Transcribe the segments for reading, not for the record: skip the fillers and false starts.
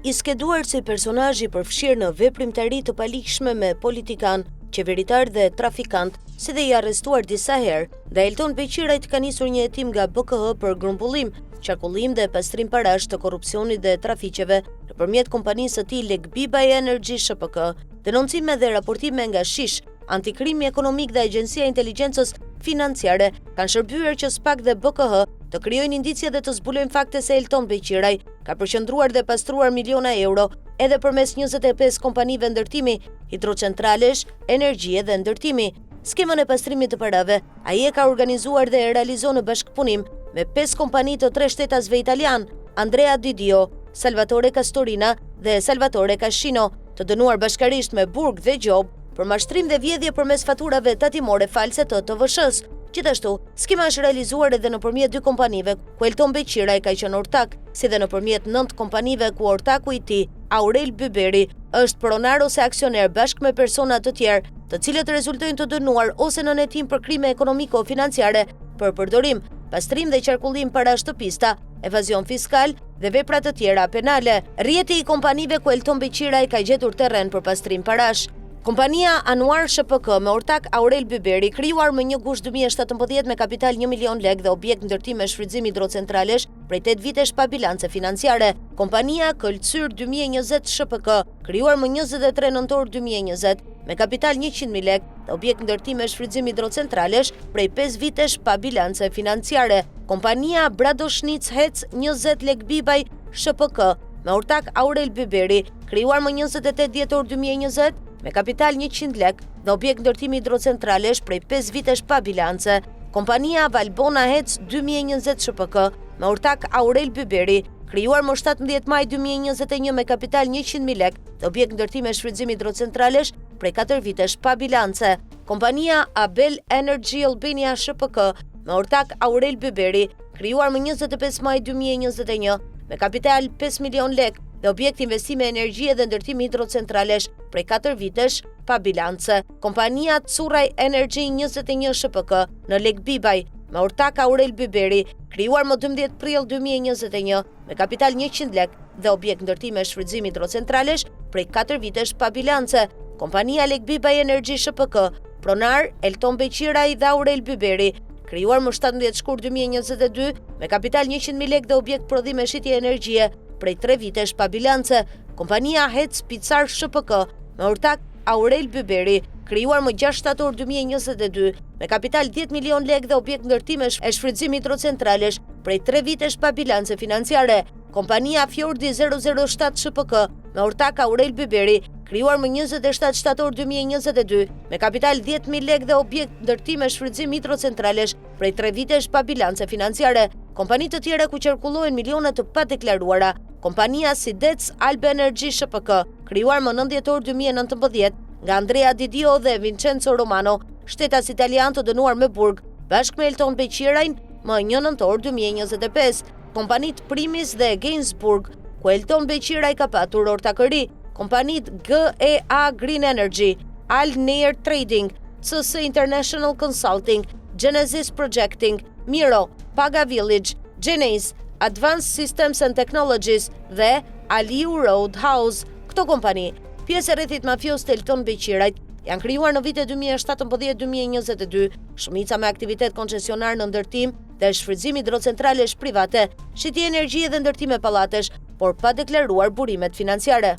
i skeduar si personazh i përfshirë në veprimtari të palikshme me politikan, qeveritar dhe trafikant, si dhe i arrestuar disa herë, dhe Elton Beqirajt ka nisur një hetim nga BKH për grumbullim, qarkullim dhe pastrim parash të korrupsionit dhe trafiqeve nëpërmjet kompanisë së tij Legbibaj Energy SHPK, denoncime dhe raportime nga Shish, Antikrimi Ekonomik dhe Agjencia e Inteligjencës Financiare kanë shërbyer që SPAK dhe BKH të krijojnë indicie dhe të zbulojnë fakte se Elton Beqiraj ka përqendruar dhe pastruar miliona euro edhe përmes 25 kompanive ndërtimi, hidrocentralesh, energjie dhe ndërtimi. Skemën e pastrimit të parave ai e ka organizuar dhe e realizon në bashkëpunim me 5 kompani të 3 shtetasve italian, Andrea Didio, Salvatore Castorina dhe Salvatore Cascino, të dënuar bashkarisht me burg dhe gjob për mashtrim dhe vjedhje përmes faturave tatimore false të TVSH-s. Gjithashtu, skema është realizuar edhe nëpërmjet 2 kompanive ku Elton Beqiraj ka qenë ortak, si dhe nëpërmjet 9 kompanive ku ortaku i tij, Aurel Byberi, është pronar ose aksioner bashkë me persona të tjerë, të cilët rezultojnë të dënuar ose në hetim për krime ekonomiko-financiare për përdorim, pastrim dhe qarkullim parash të pista, evazion fiskal dhe vepra të tjera penale. Rrjeti i kompanive ku Elton Beqiraj ka gjetur terren për pastrim parash. Kompania Anuar SHPK me ortak Aurel Byberi, krijuar më 1 gusht 2017 me kapital 1 milion lek dhe objekt ndërtim me shfrytëzim hidrocentralesh prej 8 vitesh pa bilance financiare. Kompania Këlcyr 2020 SHPK, krijuar më 23 nëntor 2020 me kapital 100.000 lek dhe objekt ndërtim me shfrytëzim hidrocentralesh prej 5 vitesh pa bilance financiare. Kompania Bradoshnic Hec 20 Legbibaj SHPK me ortak Aurel Byberi, krijuar më 28 dhjetor 2020 me kapital 100 lek dhe objekt ndërtimi hidrocentralesh prej 5 vitesh pa bilance. Kompania Valbona Hec 2020 SHPK me ortak Aurel Byberi, krijuar më 17 maj 2021 me kapital 100.000 lek dhe objekt ndërtimi shfrytëzim hidrocentralesh prej 4 vitesh pa bilance. Kompania Abel Energy Albania SHPK me ortak Aurel Byberi, krijuar më 25 maj 2021 me kapital 5 milion lek dhe objekt investime energjie dhe ndërtim hidrocentralesh prej 4 vitesh pa bilance. Kompania Curaj Energy 21 SHPK në Legbibaj me ortak Aurel Byberi, krijuar më 12 prill 2021 me kapital 100 lek dhe objekt ndërtime shfrytëzim hidrocentralesh prej 4 vitesh pa bilance. Kompania Legbibaj Energy SHPK, pronar Elton Beqiraj dhe Aurel Byberi, krijuar më 17 shkurt 2022 me kapital 100.000 lek dhe objekt prodhim me shitje energjie prej 3 vitesh pa bilance. Kompania Hec Picar SHPK me ortak Aurel Byberi, krijuar më 6 shtator 2022 me kapital 10 milion lek dhe objekt ndërtimesh e shfrytëzim hidrocentralesh prej 3 vitesh pa bilance financiare. Kompania Fjordi 007 SHPK me ortak Aurel Byberi, krijuar më 27 shtator 2022 me kapital 10.000 lek dhe objekt ndërtime shfrytëzim hidrocentralesh prej 3 vitesh pa bilance financiare. Kompani të tjera ku qarkullohen miliona të padeklaruara. Kompania Sidec Alba Energy SHPK, krijuar më 9 dhjetor 2019 nga Andrea Didio dhe Vincenzo Romano, shtetas italian të dënuar me burg, bashkë me Elton Beqirajn më 1 nëntor 2025. Kompanit Primis dhe Gainsbourg, ku Elton Beqiraj ka patur ortakëri. Kompanit GEA Green Energy, Al Neir Trading, CC International Consulting, Genesis Projecting, Miro, Paga Village, Genesis, Advanced Systems and Technologies dhe Aliu Roadhouse. Këto kompani, pjesë e rrethit mafios të Elton Beqirajt, janë krijuar në vitet 2017-2022, shumica me aktivitet koncesionar në ndërtim dhe shfrytëzim hidrocentralesh private, shitje energjie dhe ndërtime pallatesh, por pa deklaruar burimet financiare.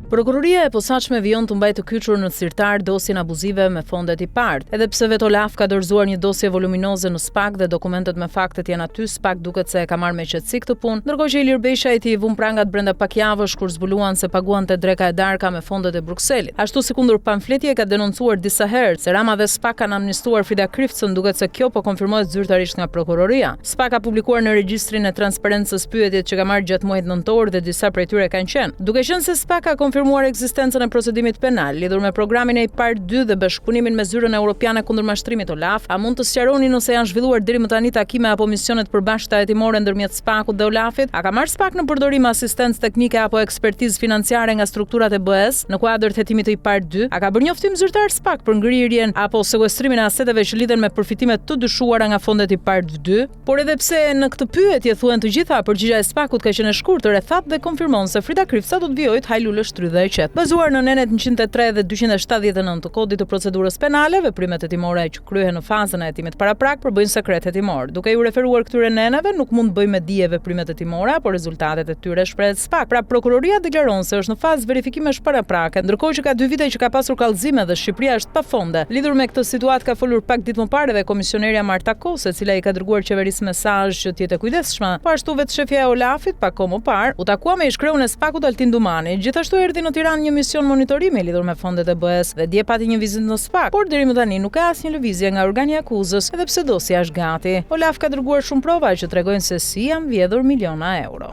Prokuroria e posaçme vijon të mbajë të kyçur në sirtar dosjen abuzive me fondet i partë. Edhe pse vetë Olaf ka dorëzuar një dosje voluminoze në SPAK dhe dokumentet me faktet janë aty, SPAK duket se e ka marrë me qetësi këtë punë, ndërkohë që Ilir Besha i vum prangat brenda pak javësh kur zbuluan se paguante dreka e darka me fondet e Brukselit. Ashtu sikundur pamfleti e ka denoncuar disa herë se Rama dhe SPAK kanë amnistuar Frida Krifcën, duket se kjo po konfirmohet zyrtarisht nga prokuroria. SPAK ka publikuar në regjistrin e transparencës pyetjet që ka marrë gjatë muajit nëntor dhe disa prej tyre kanë qenë. Duke qenë se SPAK ka konfirmuar ekzistencën e procedimit penal lidhur me programin e IPARD 2 dhe bashkëpunimin me Zyrën Europiane kundër mashtrimit OLAF, a mund të sqaroni nëse janë zhvilluar deri më tani takime apo misionet përbashkëta hetimore ndërmjet SPAK-ut dhe OLAF-it? A ka marrë SPAK në përdorim asistencë teknike apo ekspertizë financiare nga strukturat e BE-s në kuadër të hetimit të IPARD 2? A ka bërë njoftim zyrtar SPAK për ngrirjen apo sekuestrimin e aseteve që lidhen me përfitimet të dyshuara nga fondet IPARD 2? Por edhe pse në këtë pyetje thuhen të gjitha, përgjigjja e SPAK-ut ka qenë e shkurtër, e thatë dhe konfirmon se Frida Kryfca do të vijojë hajlule shtrydhe e qetë. Bazuar në nenet 103 dhe 279 të kodit të procedurës penale, veprimet hetimore që kryhen në fazën e hetimit paraprak përbëjnë sekret hetimor. Duke u referuar këtyre neneve, nuk mund bëjmë me dije veprimet hetimore apo rezultatet e tyre, shprehet SPAK. Pra prokuroria deklaron se është në fazë verifikimesh paraprake, ndërkohë që ka 2 vite që ka pasur kallëzime dhe Shqipëria është pafonde. Lidhur me këtë situatë ka folur pak ditë më parë edhe komisionerja Marta Kose, e cila i ka dërguar qeverisë mesazh që të jetë kujdesshme. Po ashtu vetë shefja e OLAF-it pak kohë më parë u takua me ish-kreun e SPAK-ut Altin Dumani. Gjithashtu erdhi në Tiranë një mision monitorimi lidhur me fondet e BE-s dhe dje pati një vizitë në SPAK, por deri më tani nuk ka asnjë lëvizje nga organi akuzës, edhe pse dosja është gati. OLAF ka dërguar shumë prova që tregojnë se si janë vjedhur miliona euro.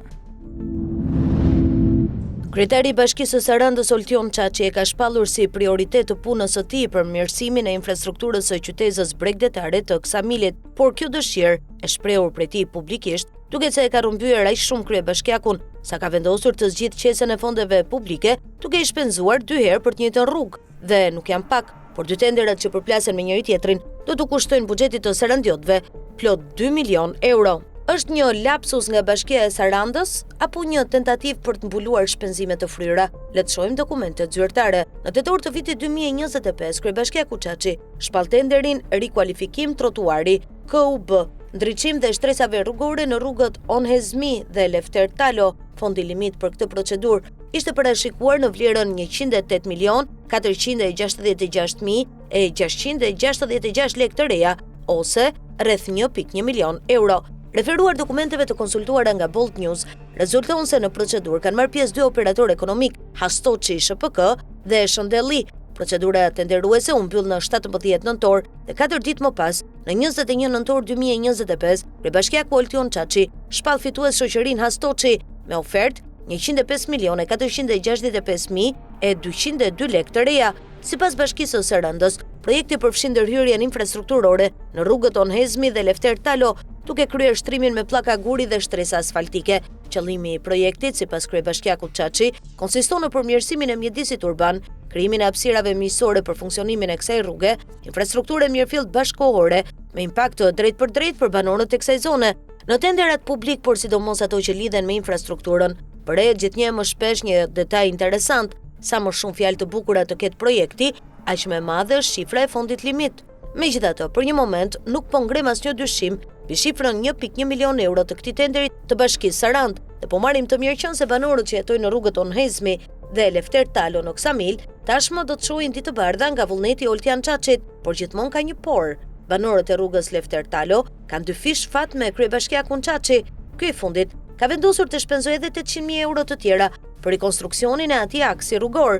Kryetari i Bashkisë së Sarandës Oltion Çaçi e ka shpallur si prioritet të punës së tij për mirësimin e infrastrukturës së qytetës bregdetare të Ksamilit, por kjo dëshirë e shprehur prej tij publikisht, duket se e ka rrëmbyer aq shumë kryebashkiakun sa ka vendosur të zgjidhë qesën e fondeve publike, duke i shpenzuar 2 herë për të njëjtën rrugë. Dhe nuk janë pak, por 2 tenderat që përplasen me njëri tjetrin do të kushtojnë buxhetit të sarandiotëve plot 2 milion euro. Është një lapsus nga Bashkia e Sarandës apo një tentativë për të mbuluar shpenzime të fryera? Le të shohim dokumentet zyrtare. Në tetor të vitit 2025, kryebashkiaku Çaçi shpall tenderin rikualifikim trotuari KUB, ndriçim dhe shtresave rrugore në rrugët Onhezmi dhe Lefter Talo. Fondi limit për këtë procedurë ishte parashikuar në vlerën 108 milion 466.666 lekë të reja, ose rreth 1.1 milion euro. Referuar dokumenteve të konsultuara nga Bolt News, rezulton se në procedurë kanë marrë pjesë 2 operator ekonomik, Hastoçi SHPK dhe Shëndelli. Procedura tenderuese u mbyll në 17 nëntor dhe 4 ditë më pas, në 21 nëntor 2025, kryebashkiaku Oltion Çaçi shpall fitues shoqërinë Hastoçi me ofertë 105.465.202 lekë të reja. Sipas Bashkisë së Sarandës, projekti përfshin ndërhyrjen infrastrukturore në rrugët Onhezmi dhe Lefter Talo, duke kryer shtrimin me pllaka guri dhe shtresa asfaltike. Qëllimi i projektit, sipas kryebashkiakut Çaçi, konsiston në përmirësimin e mjedisit urban, krijimin e hapësirave miqësore për funksionimin e kësaj rruge, infrastrukturë mirëfillt bashkëkohore me impakt drejt për drejt për banorët e kësaj zone. Në tenderat publik, por sidomos ato që lidhen me infrastrukturën, bëhet gjithnjë më shpesh një detaj interesant: sa më shumë fjalë të bukura të ketë projekti, aq më e madhe është shifra e fondit limit. Megjithatë, për një moment nuk po ngrem asnjë dyshim mbi shifrën 1.1 milion euro të këtij tenderi të Bashkisë Sarandë, dhe po marrim të mirëqen se banorët që jetojnë në rrugët Onhezmi dhe Lefter Talo në Ksamil tashmë do të shohin ditë të bardha nga vullneti i Oltion Çaçit, por gjithmonë ka një por. Banorët e rrugës Lefter Talo kanë 2 fish fat me kryebashkiakun Çaçi. Ky i fundit ka vendosur të shpenzojë edhe 800.000 euro të tjera për rikonstruksionin e atij aksi rrugor.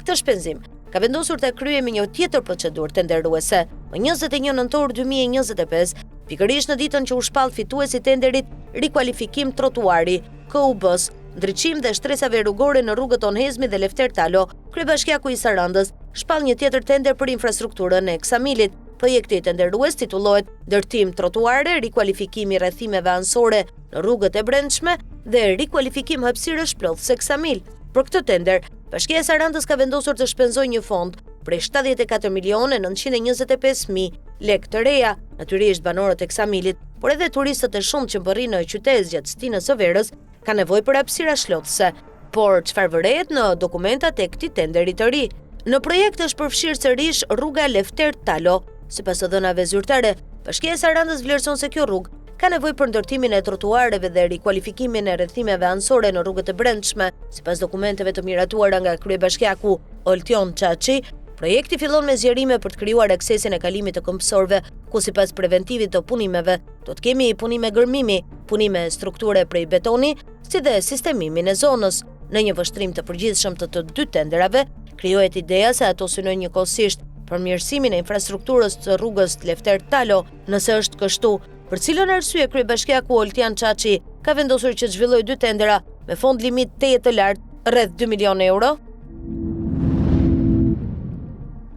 Këtë shpenzim ka vendosur të kryejë me një tjetër procedurë tenderuese. Më 21 nëntor 2025, pikërisht në ditën që u shpall fituesi tenderit rikualifikim trotuari KUB-s, ndriçim dhe shtresave rrugore në rrugët Onhezmi dhe Lefter Talo, kryebashkiaku i Sarandës shpall një tjetër tender për infrastrukturën e Ksamilit. Projekti tenderues titullohet Ndërtim trotuare, rikualifikimi rrethimeve anësore në rrugët e brendshme dhe rikualifikim hapësirës plotëse Ksamil. Për këtë tender, Bashkia e Sarandës ka vendosur të shpenzojë një fond prej 74.925.000 lekë të reja. Natyrisht banorët e Ksamilit, por edhe turistët e shumtë që mbërrin në qytet gjatë stinës së verës, ka nevojë për hapësira shlotëse. Por çfarë vërehet në dokumentat e këtij tenderi të ri? Në projekt është përfshirë sërish rruga Lefter Talo. Sipas dhënave zyrtare, Bashkia e Sarandës vlerëson se kjo rrugë ka nevojë për ndërtimin e trotuareve dhe rikualifikimin e rrethimeve anësore në rrugët e brendshme. Sipas dokumenteve të miratuara nga kryebashkiaku Oltion Çaçi, projekti fillon me zgjerime për të krijuar aksesin e kalimit të këmbësorëve, ku sipas preventivit të punimeve do të kemi punime gërmimi, punime strukture prej betoni, si dhe sistemimin e zonës. Në një vështrim të përgjithshëm të 2 tenderave, krijohet ideja se ato synojnë njëkohësisht përmirësimin e infrastrukturës të rrugës Lefter Talo. Nëse është kështu, për cilën arsye kryebashkiaku Oltion Çaçi ka vendosur që të zhvillojë 2 tendera me fond limit teje të lartë rreth 2 milion euro?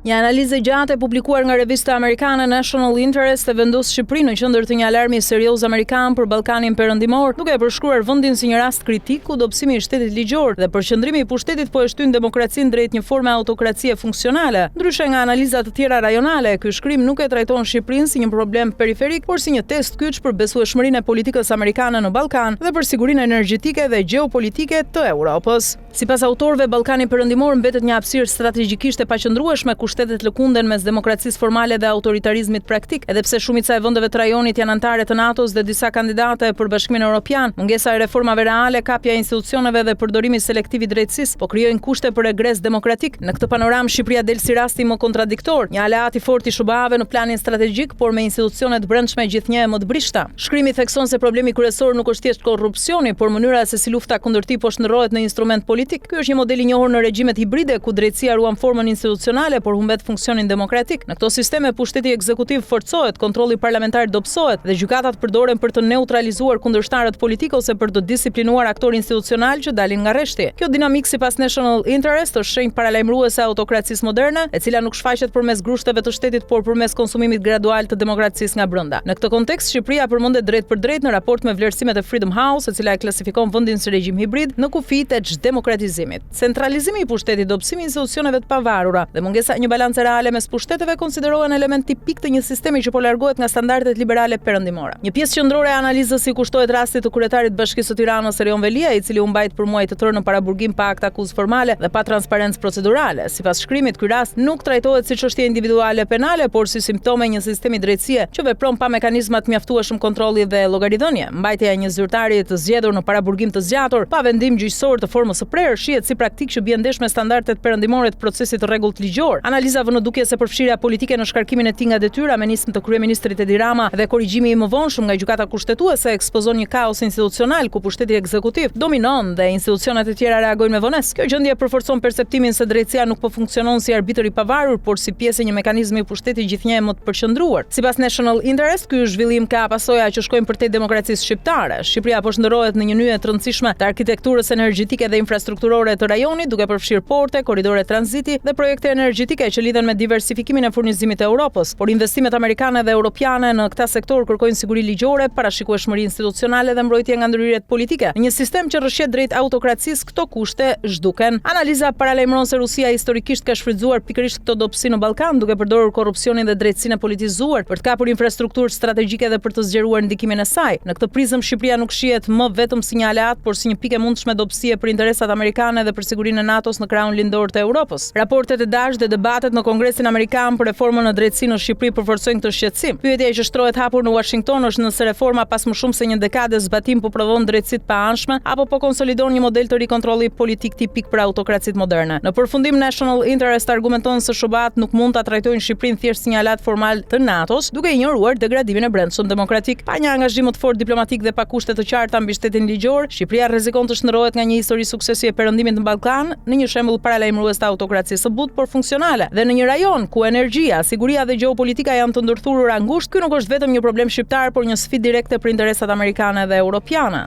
Një analizë gjatë e publikuar nga revista amerikane National Interest e vendos Shqipërinë në qendër të një alarmi serioz amerikan për Ballkanin Perëndimor, duke e përshkruar vendin si një rast kritik ku dobësimi i shtetit ligjor dhe përqendrimi i pushtetit po e shtyn demokracinë drejt një forme autokracie funksionale. Ndryshe nga analiza të tjera rajonale, ky shkrim nuk e trajton Shqipërinë si një problem periferik, por si një test kyç për besueshmërinë e politikës amerikane në Ballkan dhe për sigurinë energjetike dhe gjeopolitike të Europës. Sipas autorëve, Ballkani Perëndimor mbetet një hapësirë strategjikisht e paqëndrueshme ku shtetet lëkunden mes demokracisë formale dhe autoritarizmit praktik, edhe pse shumica e vendeve të rajonit janë anëtare të NATO-s dhe disa kandidate për Bashkimin Evropian. Mungesa e reformave reale, kapja e institucioneve dhe përdorimi selektiv i drejtësisë po krijojnë kushte për regres demokratik. Në këtë panoramë Shqipëria del si rasti më kontradiktor, një aleat i fortë i SBA-ve në planin strategjik, por me institucione të brendshme gjithnjë më të brishta. Shkrimi thekson se problemi kryesor nuk është thjesht korrupsioni, por mënyra se si lufta kundër tij po shndërrohet në instrument politik. Ky është një model i njohur në regjimet hibride ku drejtësia ruan formën institucionale por humbet funksionin demokratik. Në këto sisteme pushteti ekzekutiv forcohet, kontrolli parlamentar dobësohet dhe gjykatat përdoren për të neutralizuar kundërshtarët politik ose për të disiplinuar aktorë institucional që dalin nga rreshti. Kjo dinamikë sipas National Interest është shenjë paralajmëruese e autokracisë moderne, e cila nuk shfaqet përmes grushteve të shtetit, por përmes konsumimit gradual të demokracisë nga brenda. Në këtë kontekst, Shqipëria përmendet drejt për drejt në raport me vlerësimet e Freedom House, e cila e klasifikon vendin si regjim hibrid në kufijtë e çdemokratizimit. Centralizimi i pushtetit, dobësimi i institucioneve të pavarura dhe mungesa e një balance reale mes pushteteve konsiderohen element tipik të një sistemi që po largohet nga standardet liberale perëndimore. Një pjesë qendrore e analizës i kushtohet rastit të kryetarit të Bashkisë së Tiranës Erion Velia, i cili u mbajt për muaj të tërë në paraburgim pa akt akuzë formale dhe pa transparencë procedurale. Sipas shkrimit, ky rast nuk trajtohet si çështje individuale penale, por si simptome një sistemi drejtësie që vepron pa mekanizma të mjaftueshëm kontrolli dhe llogaridhënie. Mbajtja e një zyrtari të zgjedhur në paraburgim të zgjatur pa vendim gjyqësor të formës së prerë shihet si praktikë që bie ndesh me standardet perëndimore të procesit të rregullt ligjor. Analiza vën në dukje se përfshirja politike në shkarkimin e tij nga detyra me nismë të kryeministrit Edi Rama dhe korrigjimi i mëvonshëm nga gjykata kushtetuese ekspozon një kaos institucional ku pushteti ekzekutiv dominon dhe institucionet e tjera reagojnë me vonesë. Kjo gjendje përforcon perceptimin se drejtësia nuk po funksionon si arbitër i pavarur, por si pjesë e një mekanizmi pushteti gjithnjë më të përqendruar. Sipas National Interest, ky zhvillim ka pasoja që shkojnë përtej demokracisë shqiptare. Shqipëria po shndërrohet në një nyje të rëndësishme të arkitekturës energjetike dhe infrastrukturore të rajonit, duke përfshirë porte, korridore tranziti dhe projekte energjetike që lidhen me diversifikimin e furnizimit të Europës. Por investimet amerikane dhe europiane në këtë sektor kërkojnë siguri ligjore, parashikueshmëri institucionale dhe mbrojtje nga ndryrjet politike. Në një sistem që rrëshqet drejt autokracisë, këto kushte zhduken. Analiza paralajmëron se Rusia historikisht ka shfrytzuar pikërisht këto dobësi në Ballkan, duke përdorur korrupsionin dhe drejtësinë e politizuar për të kapur infrastrukturë strategjike dhe për të zgjeruar ndikimin e saj. Në këtë prizëm Shqipëria nuk shihet më vetëm si një aleat, por si një pikë e mundshme dobësie për interesat amerikane dhe për sigurinë e NATO-s në krahun lindor të Europës. Raportet e dashur dhe debatet në Kongresin Amerikan për reformën në drejtësi në Shqipëri përforcojnë këtë shqetësim. Pyetja që shtrohet hapur në Washington është nëse reforma pas më shumë se një dekade zbatim po prodhon drejtësitë pa anshme apo po konsolidon një model të rikontrolli politik tipik për autokracitë moderne. Në përfundim, National Interest argumenton se SBA-t nuk mund ta trajtojnë Shqipërinë thjesht si një aleat formal të NATO-s, duke injoruar degradimin e brendshëm demokratik. Pa një angazhim të fortë diplomatik dhe pa kushte të qarta mbi shtetin ligjor, Shqipëria rrezikon të shndërrohet nga një histori suksesi e perëndimit në Ballkan në një shembull paralajmërues të autokracisë së butë por funksionale. Dhe në një rajon ku energjia, siguria dhe gjeopolitika janë të ndërthurura ngushtë, ky nuk është vetëm një problem shqiptar, por një sfidë direkte për interesat amerikane dhe europiane.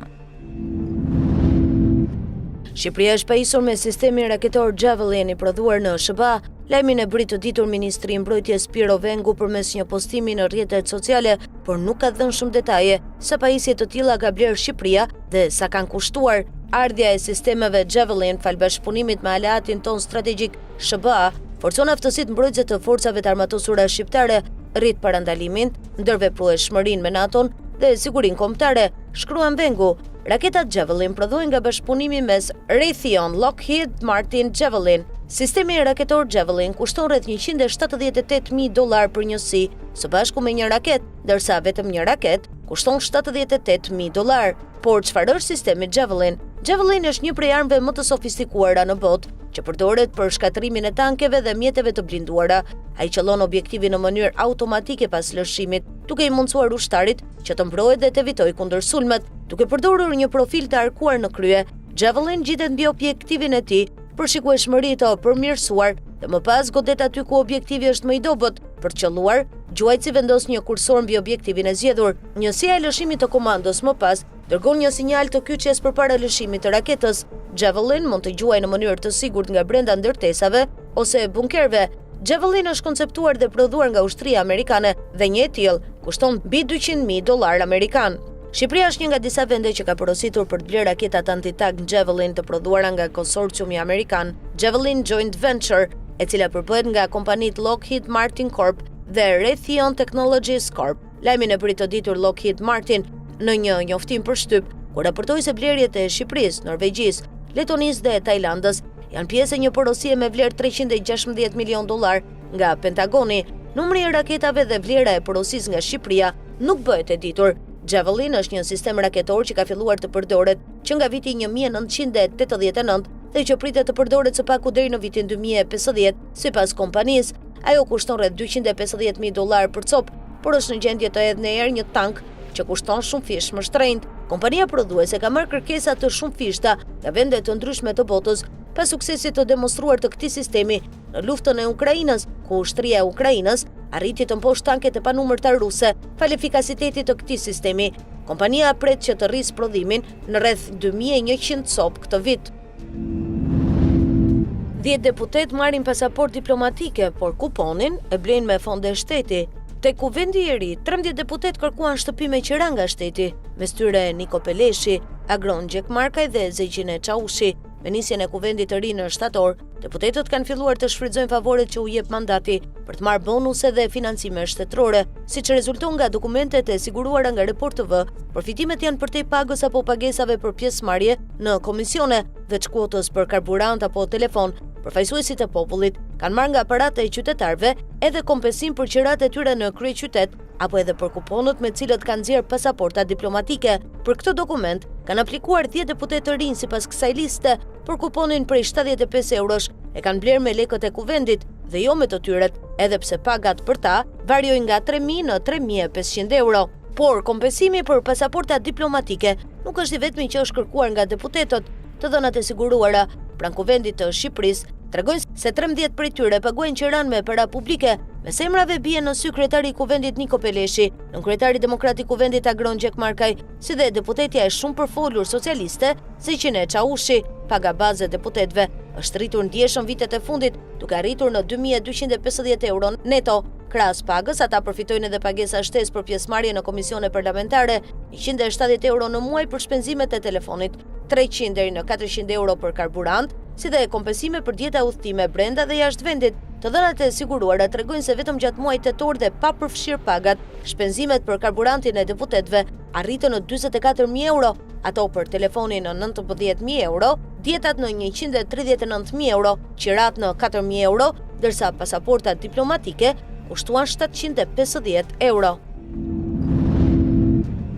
Shqipëria është pajisur me sistemin raketor Javelin i prodhuar në SBA. Lajmin e brit të ditur Ministri i Mbrojtjes Piero Vengu përmes një postimi në rrjetet sociale, por nuk ka dhënë shumë detaje sa pajisje të tilla ka bler Shqipëria dhe sa kanë kushtuar. Ardhja e sistemeve Javelin fal bashkëpunimit me aleatin ton strategjik SBA forcon aftësitë mbrojtëse të forcave të armatosura shqiptare, rrit parandalimin, ndërveprueshmërinë me NATO-n dhe sigurinë kombëtare, shkruan Vengu. Raketat Javelin prodhohen nga bashkëpunimi mes Raytheon Lockheed Martin Javelin. Sistemi raketor Javelin kushton rreth $178,000 për njësi, së bashku me një raket, ndërsa vetëm një raket kushton $78,000. Por çfarë është sistemi Javelin? Javelin është një prej armëve më të sofistikuara në botë, që përdoret për shkatërimin e tankeve dhe mjeteve të blinduara. Ai qëllon objektivin në mënyrë automatike pas lëshimit, duke i mundësuar ushtarit që të mbrohet dhe të evitojë kundër sulmet. Duke përdorur një profil të arkuar në krye, Javelin gjitet mbi objektivin e tij për shikueshmëri të përmirësuar dhe më pas godet aty ku objektivi është më i dobët. Për të qelluar, gjuajtësi vendos një kursor mbi objektivin e zgjedhur. Njësia e lëshimit të komandos më pas dërgon një sinjal të kyçjes përpara lëshimit të raketës. Javelin mund të gjuajë në mënyrë të sigurt nga brenda ndërtesave ose bunkerve. Javelin është konceptuar dhe prodhuar nga ushtria amerikane dhe një e tillë kushton mbi $200,000 amerikan. Shqipëria është një nga disa vende që ka porositur për të blerë raketat anti-tank Javelin të prodhuara nga konsorciumi amerikan Javelin Joint Venture, e cila përbohet nga kompanitë Lockheed Martin Corp dhe Raytheon Technologies Corp. Lajmin e prit të ditur Lockheed Martin në një njoftim për shtyp, ku raportoi se blerjet e Shqipërisë, Norvegjisë, Letonisë dhe Tajlandës janë pjesë e një porosie me vlerë $316 milion nga Pentagoni. Numri i raketave dhe vlera e porosisë nga Shqipëria nuk bëhet e ditur. Javelin është një sistem raketor që ka filluar të përdoret që nga viti 1989 dhe që pritet të përdoret së paku deri në vitin 2050, sipas kompanisë. Ajo kushton rreth $250,000 për copë, por është në gjendje të hedhë në erë një tank që kushton shumë fish më shtrenjtë. Kompania prodhuese ka marrë kërkesa të shumë fishta nga vende të ndryshme të botës pas suksesit të demonstruar të këtij sistemi në luftën e Ukrainës, ku ushtria e Ukrainës arriti të mposhtë tanket e panumërta ruse fal efikasitetit të këtij sistemi. Kompania pret që të rrisë prodhimin në rreth 2100 copë këtë vit. 10 deputet marrin pasaport diplomatike, por kuponin e blejnë me fonde shteti. Tek kuvendi i ri, 13 deputet kërkuan shtëpime qira nga shteti, mes tyre Niko Peleshi, Agron Gjekmarkaj dhe Zegjine Çaushi. Me nisjen e kuvendit të ri në shtator, deputetët kanë filluar të shfrytëzojnë favoret që u jep mandati për të marrë bonuse dhe financime shtetërore. Siç rezulton nga dokumentet e siguruara nga Report TV, përfitimet janë përtej pagës apo pagesave për pjesëmarrje në komisione, veç kuotës për karburant apo telefon. Përfaqësuesit e popullit kanë marrë nga aparate e qytetarëve edhe kompensim për qirat e tyre në kryeqytet apo edhe për kuponët me cilët kanë nxjerr pasaporta diplomatike. Për këtë dokument kanë aplikuar 10 deputetë të rinj sipas kësaj liste. Për kuponin prej 75 eurosh e kanë blerë me lekët e kuvendit dhe jo me të tyret, edhe pse pagat për ta variojnë nga 3.000 në 3.500 euro. Por kompensimi për pasaporta diplomatike nuk është i vetmi që është kërkuar nga deputetët. Të dhënat e siguruara pranë kuvendit të Shqipërisë tregojnë se 13 prej tyre paguajnë qiran me para publike. Me semrave bie në sy kryetari i kuvendit Niko Peleshi, nën kryetari demokrat i kuvendit Agron Gjekmarkaj, si dhe deputetja e shumë përfolur socialiste Zegjine Çaushi. Paga baze e deputetëve është rritur ndjeshëm vitet e fundit, duke arritur në 2250 euro neto. Krahas pagës, ata përfitojnë edhe pagesa shtesë për pjesëmarrje në komisione parlamentare, 170 euro në muaj për shpenzimet e telefonit, 300 deri në 400 euro për karburant, si dhe kompensime për dieta udhëtime brenda dhe jashtë vendit. Të dhënat e siguruara tregojnë se vetëm gjatë muajit tetor dhe pa përfshirë pagat, shpenzimet për karburantin e deputetëve arritën në 44.000 euro, ato për telefonin në 19.000 euro, dietat në 139.000 euro, qirat në 4.000 euro, ndërsa pasaportat diplomatike kushtuan 750 euro.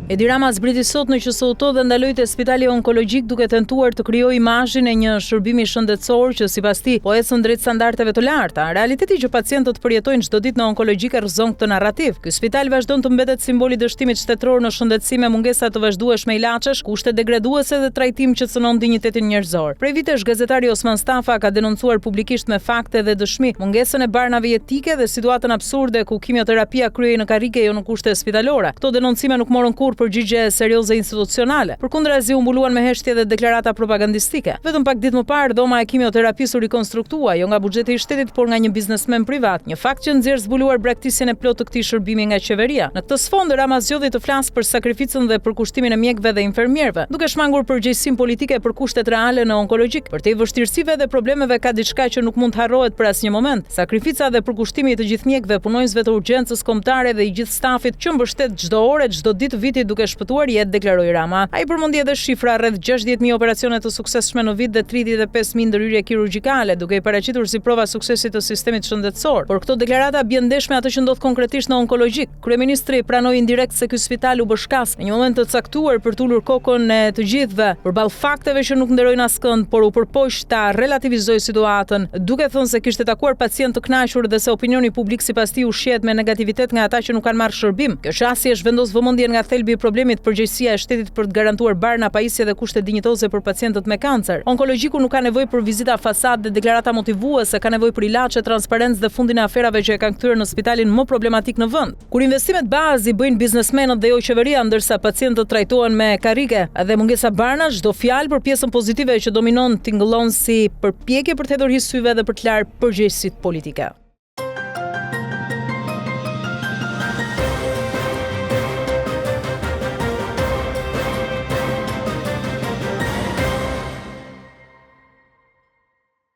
Edi Rama zbriti sot në QSOT dhe ndaloi te Spitali Onkologjik duke tentuar të krijojë imazhin e një shërbimi shëndetësor që sipas tij po ecën drejt standardeve të larta. Realiteti që pacientët përjetojnë çdo ditë në onkologjik e rrëzon këtë narrativ. Ky spital vazhdon të mbetet simboli i dështimit shtetëror në shëndetësi me mungesa të vazhdueshme ilaçesh, kushte degraduese dhe trajtim që cënon dinjitetin njerëzor. Prej vitesh gazetari Osman Stafa ka denoncuar publikisht me fakte dhe dëshmi mungesën e barnave jetike dhe situatën absurde ku kimioterapia kryhej në karrige jo në kushte spitalore. Këto denoncime nuk morën kurrë përgjigje serioze institucionale. Përkundrazi u mbuluan me heshtje dhe deklarata propagandistike. Vetëm pak ditë më parë, dhoma e kimioterapisë u rikonstruktua, jo nga buxheti i shtetit, por nga një biznesmen privat. Një fakt që nxjerr zbuluar braktisjen e plotë të këtij shërbimi nga qeveria. Në këtë sfond Rama zgjodhi të flasë për sakrificën dhe për kushtimin e mjekëve dhe infermierëve, duke shmangur përgjegjësinë politike për kushtet reale në onkologjik. Për te vështirësive dhe problemeve ka diçka që nuk mund të harrohet për asnjë moment. Sakrifica dhe përkushtimi i të gjithë mjekëve, punonjësve të urgjencës kombëtare dhe i gjithë stafit që mbështet çdo orë, çdo ditë viti duke shpëtuar jetë, deklaroi Rama. Ai përmendi edhe shifra rreth 60.000 operacione të suksesshme në vit dhe 35.000 ndërhyrje kirurgjikale, duke i paraqitur si prova suksesi të sistemit shëndetësor. Por këto deklarata bien ndesh me atë që ndodh konkretisht në onkologjik. Kryeministri pranoi indirekt se ky spital u bë shkas në një moment të caktuar për të ulur kokën e të gjithëve përballë fakteve që nuk nderojnë askënd, por u përpoq ta relativizoi situatën, duke thënë se kishte takuar pacient të kënaqur dhe se opinioni publik sipas tij ushqehet me negativitet nga ata që nuk kanë marrë shërbim. Kjo qasje zhvendos vëmendjen nga thelbi i problemit, përgjegjësia e shtetit për të garantuar barna, pajisje dhe kushte dinjitoze për pacientët me kancer. Onkologjiku nuk ka nevojë për vizita fasad dhe deklarata motivuese, ka nevojë për ilaçe, transparencë dhe fundin e aferave që e kanë kthyer në spitalin më problematik në vend. Kur investimet bazë i bëjnë biznesmenët dhe jo qeveria, ndërsa pacientët trajtohen me karrige dhe mungesa barna, çdo fjalë për pjesën pozitive që dominon tingëllon si përpjekje për të hedhur hy syve dhe për të larë përgjegjësitë politike.